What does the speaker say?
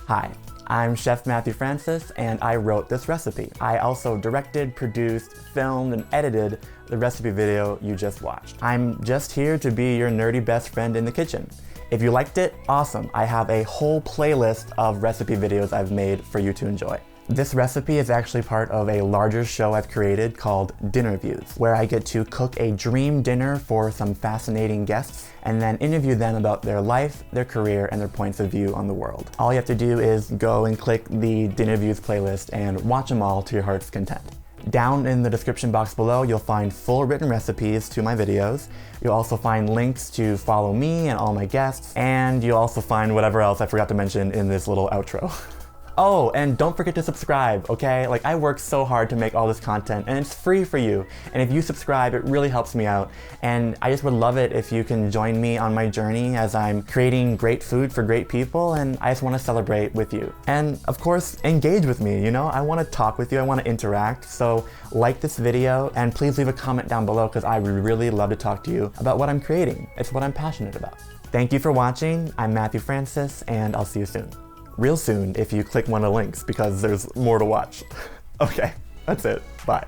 Hi, I'm Chef Matthew Francis, and I wrote this recipe. I also directed, produced, filmed, and edited the recipe video you just watched. I'm just here to be your nerdy best friend in the kitchen. If you liked it, awesome. I have a whole playlist of recipe videos I've made for you to enjoy. This recipe is actually part of a larger show I've created called DinnerViews, where I get to cook a dream dinner for some fascinating guests and then interview them about their life, their career, and their points of view on the world. All you have to do is go and click the DinnerViews playlist and watch them all to your heart's content. Down in the description box below, you'll find full written recipes to my videos. You'll also find links to follow me and all my guests, and you'll also find whatever else I forgot to mention in this little outro. Oh, and don't forget to subscribe, okay? Like, I work so hard to make all this content, and it's free for you. And if you subscribe, it really helps me out. And I just would love it if you can join me on my journey as I'm creating great food for great people, and I just want to celebrate with you. And of course, engage with me, you know? I want to talk with you, I want to interact. So like this video, and please leave a comment down below, because I would really love to talk to you about what I'm creating. It's what I'm passionate about. Thank you for watching. I'm Matthew Francis, and I'll see you soon. Real soon if you click one of the links, because there's more to watch. Okay, that's it. Bye.